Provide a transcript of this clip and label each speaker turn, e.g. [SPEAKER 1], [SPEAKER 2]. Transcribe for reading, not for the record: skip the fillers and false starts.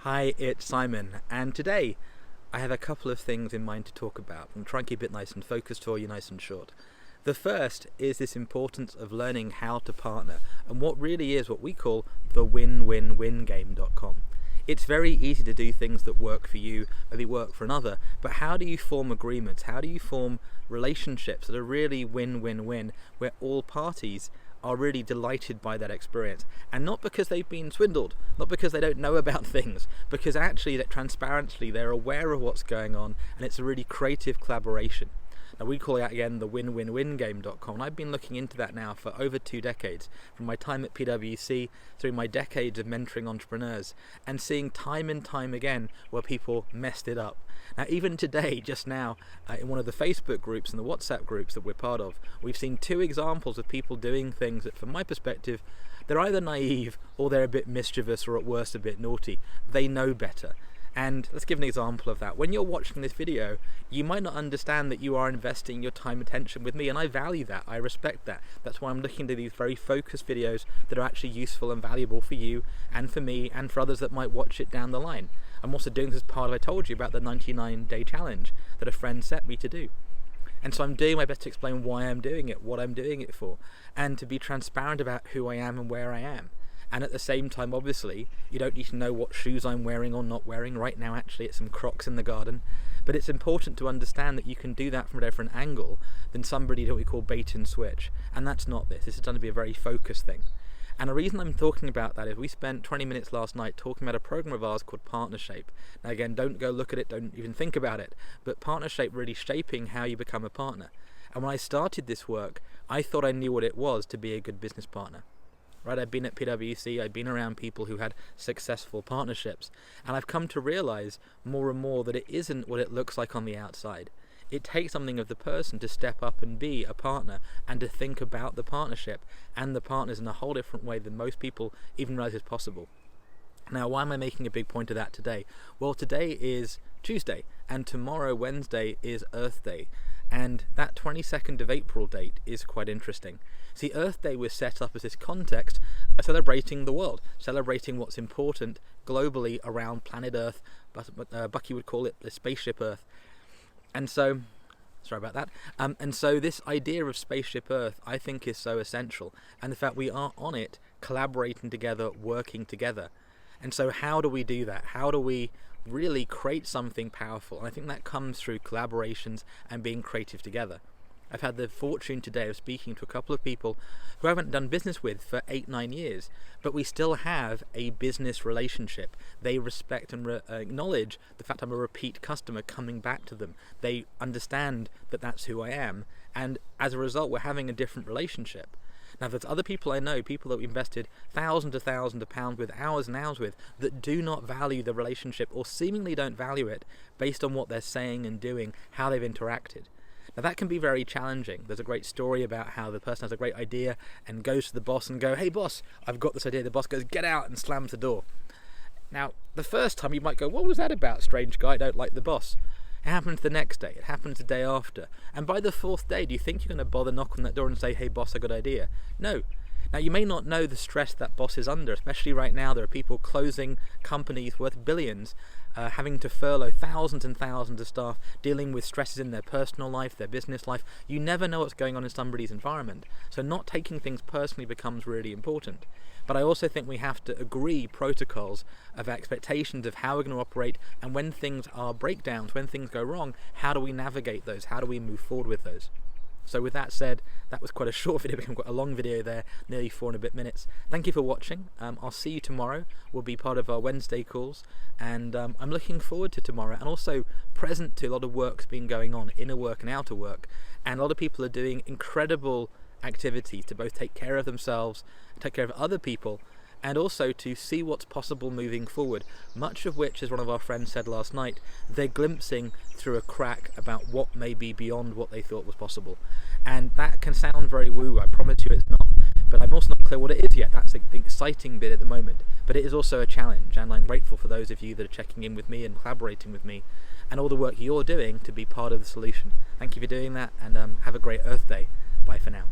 [SPEAKER 1] Hi, it's Simon, and today I have a couple of things in mind to talk about. I'm trying to keep it nice and focused for you, nice and short. The first is this importance of learning how to partner and what really is what we call the win-win-win game.com. It's very easy to do things that work for you, maybe work for another, but how do you form agreements? How do you form relationships that are really win-win-win, where all parties are really delighted by that experience, and not because they've been swindled, not because they don't know about things, because actually that transparently they're aware of what's going on, and it's a really creative collaboration. Now we call that again the win-win-win game.com, and I've been looking into that now for over 2 decades, from my time at PwC through my decades of mentoring entrepreneurs, and seeing time and time again where people messed it up. Now even today, just now, in one of the Facebook groups and the WhatsApp groups that we're part of, we've seen 2 examples of people doing things that from my perspective, they're either naive or they're a bit mischievous or at worst a bit naughty. They know better. And let's give an example of that. When you're watching this video, you might not understand that you are investing your time and attention with me, and I value that, I respect that. That's why I'm looking to these very focused videos that are actually useful and valuable for you and for me and for others that might watch it down the line. I'm also doing this as part of, I told you about the 99-day challenge that a friend set me to do. And so I'm doing my best to explain why I'm doing it, what I'm doing it for, and to be transparent about who I am and where I am. And at the same time, obviously, you don't need to know what shoes I'm wearing or not wearing. Right now, actually, it's some Crocs in the garden. But it's important to understand that you can do that from a different angle than somebody that we call bait and switch. And that's not this. This is going to be a very focused thing. And the reason I'm talking about that is we spent 20 minutes last night talking about a program of ours called PartnerShape. Now again, don't go look at it, don't even think about it. But PartnerShape really shaping how you become a partner. And when I started this work, I thought I knew what it was to be a good business partner. Right, I've been at PwC, I've been around people who had successful partnerships, and I've come to realize more and more that it isn't what it looks like on the outside. It takes something of the person to step up and be a partner and to think about the partnership and the partners in a whole different way than most people even realize is possible. Now, why am I making a big point of that today? Well, today is Tuesday, and tomorrow, Wednesday, is Earth Day. And that 22nd of April date is quite interesting. See, Earth Day was set up as this context of celebrating the world, celebrating what's important globally around planet Earth, but Bucky would call it the spaceship Earth. And so, sorry about that. And so this idea of spaceship Earth, I think, is so essential. And the fact we are on it, collaborating together, working together. And so how do we do that? How do we really create something powerful? And I think that comes through collaborations and being creative together. I've had the fortune today of speaking to a couple of people who I haven't done business with for 8-9 years, but we still have a business relationship. They respect and acknowledge the fact I'm a repeat customer coming back to them. They understand that that's who I am, and as a result we're having a different relationship. Now there's other people I know, people that we invested thousands of pounds with, hours and hours with, that do not value the relationship or seemingly don't value it based on what they're saying and doing, how they've interacted. Now that can be very challenging. There's a great story about how the person has a great idea and goes to the boss and go, "Hey boss, I've got this idea." The boss goes, "Get out," and slams the door. Now the first time you might go, "What was that about, strange guy? I don't like the boss." It happens the next day, it happens the day after, and by the 4th day, do you think you're going to bother knock on that door and say, "Hey boss, I got an idea"? No. Now you may not know the stress that boss is under, especially right now. There are people closing companies worth billions, having to furlough thousands and thousands of staff, dealing with stresses in their personal life, their business life. You never know what's going on in somebody's environment, so not taking things personally becomes really important. But I also think we have to agree protocols of expectations of how we're going to operate, and when things are breakdowns, when things go wrong, how do we navigate those? How do we move forward with those? So with that said, that was quite a short video, became quite a long video there, nearly 4 and a bit minutes. Thank you for watching. I'll see you tomorrow. We'll be part of our Wednesday calls, and I'm looking forward to tomorrow, and also present to a lot of work's been going on, inner work and outer work, and a lot of people are doing incredible activities to both take care of themselves, take care of other people, and also to see what's possible moving forward, much of which, as one of our friends said last night, they're glimpsing through a crack about what may be beyond what they thought was possible. And that can sound very woo, I promise you it's not, but I'm also not clear what it is yet. That's the exciting bit at the moment, but it is also a challenge, and I'm grateful for those of you that are checking in with me and collaborating with me, and all the work you're doing to be part of the solution. Thank you for doing that, and have a great Earth Day. Bye for now.